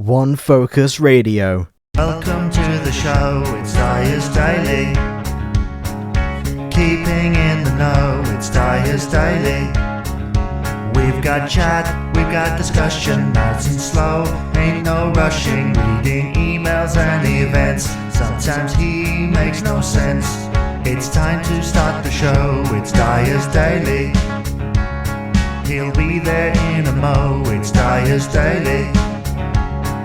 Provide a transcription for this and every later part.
One Focus Radio. Welcome to the show, it's Dyer's Daily. Keeping in the know, it's Dyer's Daily. We've got chat, we've got discussion, nice and slow, ain't no rushing, reading emails and events. Sometimes he makes no sense. It's time to start the show, it's Dyer's Daily. He'll be there in a mo, it's Dyer's Daily.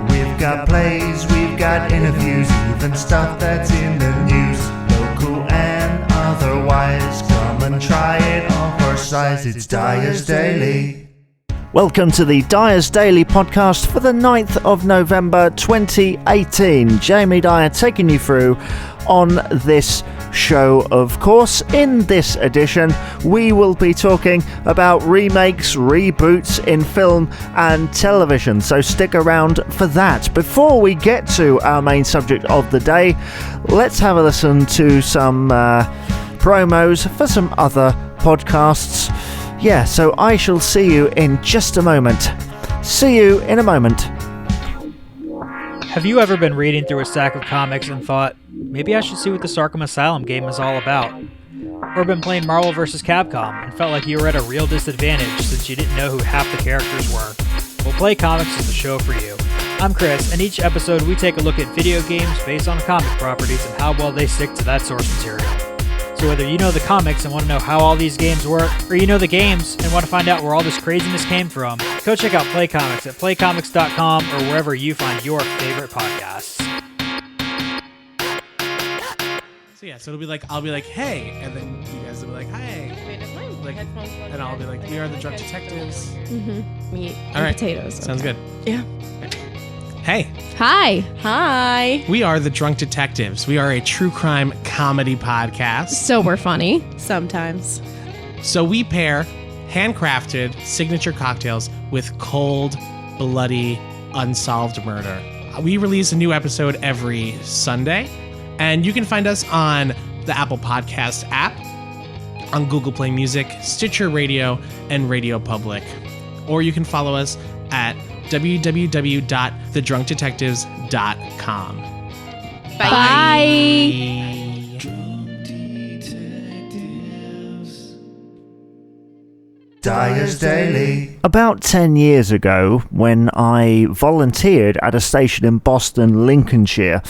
We've got plays, we've got interviews, even stuff that's in the news. Local and otherwise, come and try it on for size, it's Dyer's Daily. Welcome to the Dyer's Daily podcast for the 9th of November 2018. Jamie Dyer taking you through on this show, of course. In this edition, we will be talking about remakes, reboots in film and television, so stick around for that. Before we get to our main subject of the day, let's have a listen to some promos for some other podcasts. Yeah, so I shall see you in just a moment. See you in a moment. Have you ever been reading through a stack of comics and thought, maybe I should see what this Arkham Asylum game is all about? Or been playing Marvel vs. Capcom and felt like you were at a real disadvantage since you didn't know who half the characters were? Well, Play Comics is the show for you. I'm Chris, and each episode we take a look at video games based on comic properties and how well they stick to that source material. So whether you know the comics and want to know how all these games work, or you know the games and want to find out where all this craziness came from, go check out Play Comics at playcomics.com or wherever you find your favorite podcasts. So it'll be like, I'll be like, hey, and then you guys will be like, hi. Wait, is my Like, headphones plugged and I'll be like, we are the Drunk Detectives. meat All and right. potatoes. Sounds good. Yeah. Hey, Hi. Hi. we are the Drunk Detectives. We are a true crime comedy podcast. So we're funny. Sometimes. So we pair handcrafted signature cocktails with cold, bloody, unsolved murder. We release a new episode every Sunday, and you can find us on the Apple Podcast app, on Google Play Music, Stitcher Radio, and Radio Public. Or you can follow us at www.thedrunkdetectives.com. Bye. Dyer's Daily. About 10 years ago, when I volunteered at a station in Boston, Lincolnshire,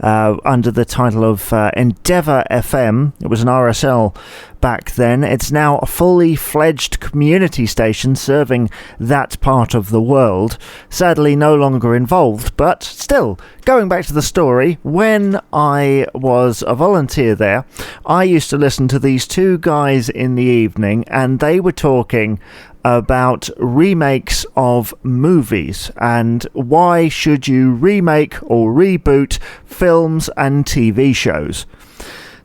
under the title of Endeavour FM. It was an RSL back then. It's now a fully fledged community station serving that part of the world. Sadly, no longer involved, but still, going back to the story, when I was a volunteer there, I used to listen to these two guys in the evening, and they were talking about remakes of movies and why should you remake or reboot films and TV shows.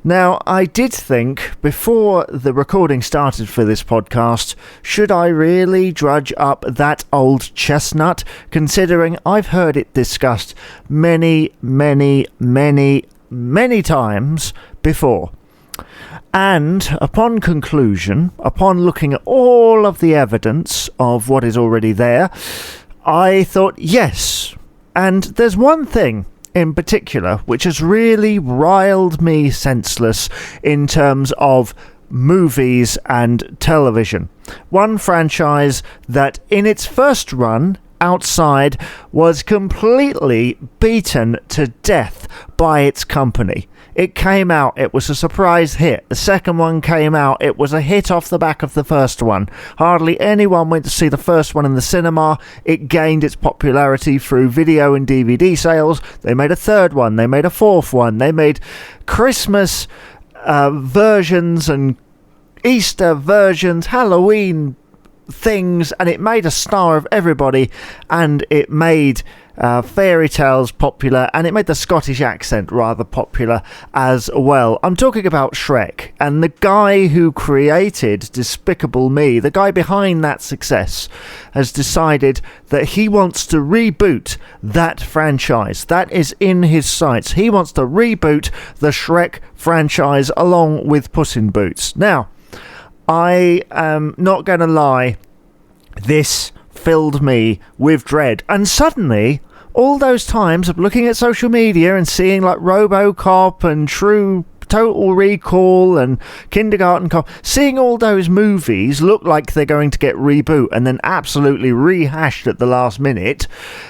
Now, I did think, before the recording started for this podcast, should I really drudge up that old chestnut, considering I've heard it discussed many, many, many, many times before. And upon conclusion, upon looking at all of the evidence of what is already there, I thought, yes. And there's one thing in particular which has really riled me senseless in terms of movies and television. One franchise that in its first run outside was completely beaten to death by its company. It came out, it was a surprise hit. The second one came out, it was a hit off the back of the first one. Hardly anyone went to see the first one in the cinema. It gained its popularity through video and DVD sales. They made a third one, they made a fourth one, they made Christmas versions and Easter versions, Halloween things, and it made a star of everybody, and it made fairy tales popular, and it made the Scottish accent rather popular as well. I'm talking about Shrek, and the guy who created Despicable Me, the guy behind that success, has decided that he wants to reboot that franchise. That is in his sights. He wants to reboot the Shrek franchise along with Puss in Boots. Now, I am not going to lie, this filled me with dread, and suddenly all those times of looking at social media and seeing like RoboCop and Total Recall and Kindergarten Cop, seeing all those movies look like they're going to get reboot and then absolutely rehashed at the last minute,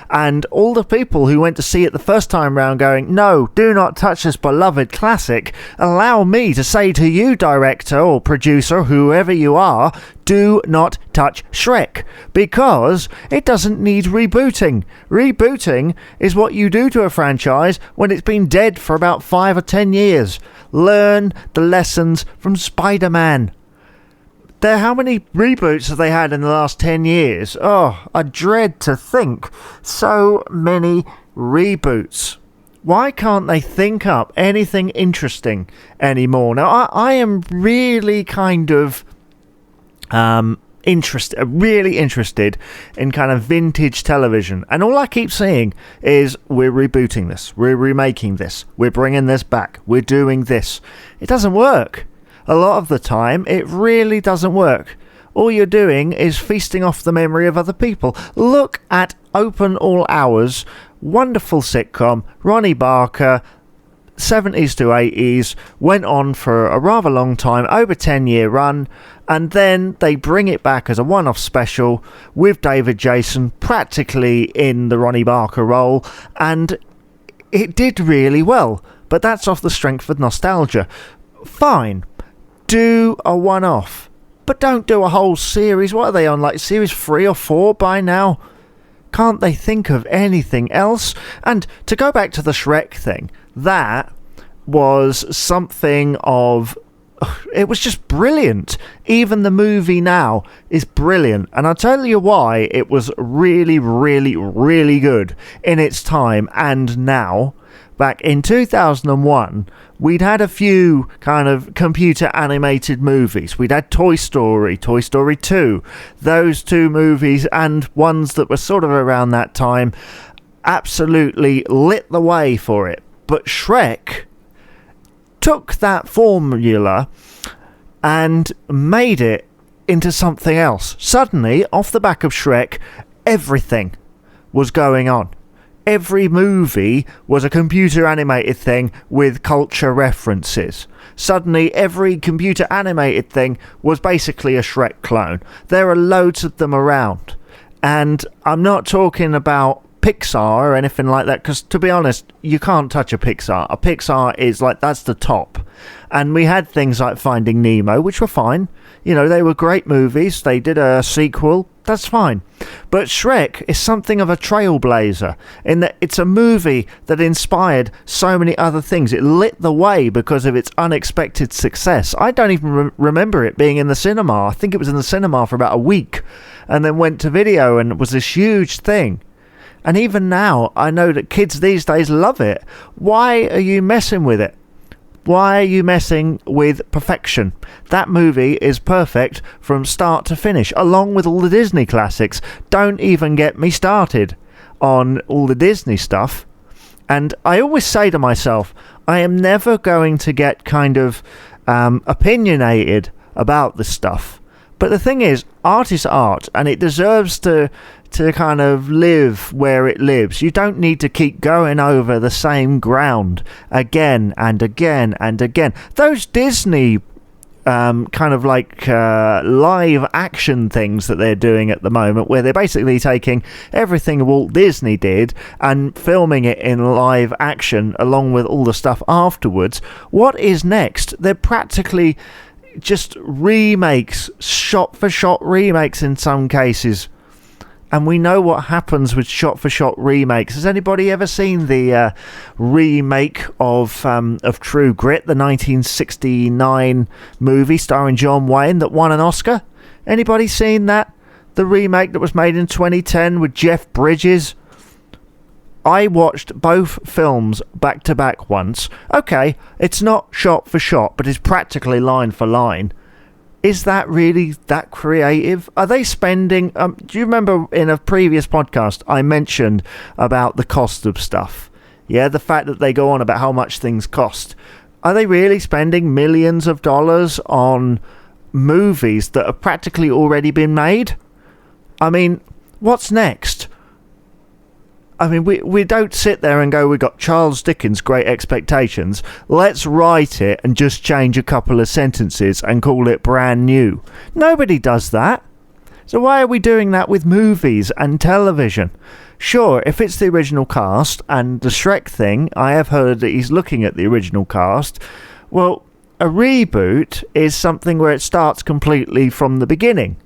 and all the people who went to see it the first time round going, no, do not touch this beloved classic, allow me to say to you, director or producer, whoever you are, do not touch Shrek, because it doesn't need rebooting. Rebooting is what you do to a franchise when it's been dead for about 5 or 10 years. Learn the lessons from Spider-Man. How many reboots have they had in the last 10 years? Oh, I dread to think. So many reboots. Why can't they think up anything interesting anymore? Now, I am really kind of really interested in kind of vintage television, and all I keep seeing is we're rebooting this, we're remaking this, we're bringing this back, we're doing this. It doesn't work. A lot of the time it really doesn't work. All you're doing is feasting off the memory of other people. Look at Open All Hours, wonderful sitcom, Ronnie Barker, 70s to 80s, went on for a rather long time, over 10-year run, and then they bring it back as a one-off special with David Jason practically in the Ronnie Barker role, and it did really well. But that's off the strength of nostalgia. Fine, do a one-off, but don't do a whole series. What are they on, like series 3 or 4 by now? Can't they think of anything else? And to go back to the Shrek thing, that was something of... It was just brilliant. Even the movie now is brilliant. And I'll tell you why it was really, really, really good in its time and now. Back in 2001, we'd had a few kind of computer animated movies. We'd had Toy Story, Toy Story 2. Those two movies and ones that were sort of around that time absolutely lit the way for it. But Shrek took that formula and made it into something else. Suddenly, off the back of Shrek, everything was going on. Every movie was a computer animated thing with culture references. Suddenly, every computer animated thing was basically a Shrek clone. There are loads of them around. And I'm not talking about Pixar or anything like that, because to be honest, you can't touch a Pixar. A Pixar is like, that's the top. And we had things like Finding Nemo, which were fine. You know, they were great movies. They did a sequel. That's fine. But Shrek is something of a trailblazer in that it's a movie that inspired so many other things. It lit the way because of its unexpected success. I don't even remember it being in the cinema. I think it was in the cinema for about a week and then went to video, and it was this huge thing. And even now, I know that kids these days love it. Why are you messing with it? Why are you messing with perfection? That movie is perfect from start to finish, along with all the Disney classics. Don't even get me started on all the Disney stuff. And I always say to myself, I am never going to get kind of opinionated about this stuff. But the thing is, art is art, and it deserves to kind of live where it lives. You don't need to keep going over the same ground again and again and again. Those Disney kind of like live action things that they're doing at the moment, where they're basically taking everything Walt Disney did and filming it in live action along with all the stuff afterwards. What is next? They're practically just remakes, shot-for-shot remakes in some cases. And we know what happens with shot-for-shot remakes. Has anybody ever seen the remake of True Grit, the 1969 movie starring John Wayne that won an Oscar? Anybody seen that? The remake that was made in 2010 with Jeff Bridges? I watched both films back to back once. Okay, it's not shot for shot, but it's practically line for line. Is that really that creative? Are they spending... do you remember in a previous podcast I mentioned about the cost of stuff? Yeah, the fact that they go on about how much things cost. Are they really spending millions of dollars on movies that have practically already been made? I mean, what's next? I mean, we don't sit there and go, we got Charles Dickens' Great Expectations, let's write it and just change a couple of sentences and call it brand new. Nobody does that. So why are we doing that with movies and television? Sure, if it's the original cast, and the Shrek thing, I have heard that he's looking at the original cast. Well, a reboot is something where it starts completely from the beginning.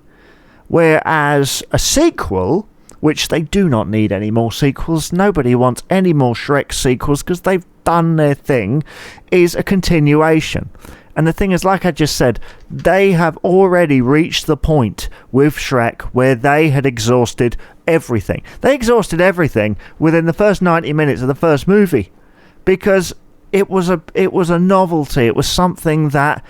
Whereas a sequel, which they do not need any more sequels, nobody wants any more Shrek sequels because they've done their thing, is a continuation. And the thing is, like I just said, they have already reached the point with Shrek where they had exhausted everything. They exhausted everything within the first 90 minutes of the first movie because it was a novelty. It was something that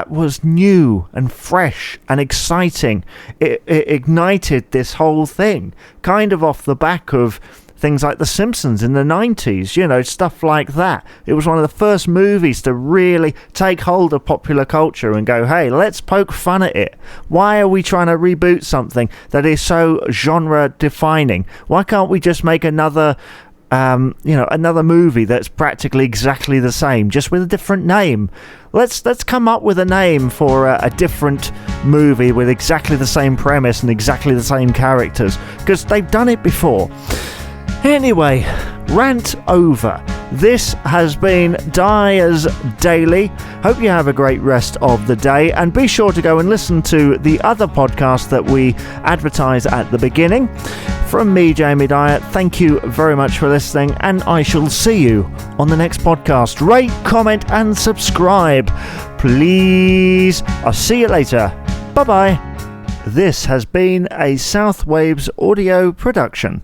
was new and fresh and exciting. It ignited this whole thing, kind of off the back of things like The Simpsons in the 90s, stuff like that. It was one of the first movies to really take hold of popular culture and go, hey, let's poke fun at it. Why are we trying to reboot something that is so genre defining? Why can't we just make another movie that's practically exactly the same, just with a different name? Let's come up with a name for a different movie with exactly the same premise and exactly the same characters, because they've done it before. Anyway, rant over. This has been Dyer's Daily. Hope you have a great rest of the day, and be sure to go and listen to the other podcast that we advertise at the beginning. From me, Jamie Dyer, thank you very much for listening, and I shall see you on the next podcast. Rate, comment, and subscribe, please. I'll see you later. Bye-bye. This has been a South Waves audio production.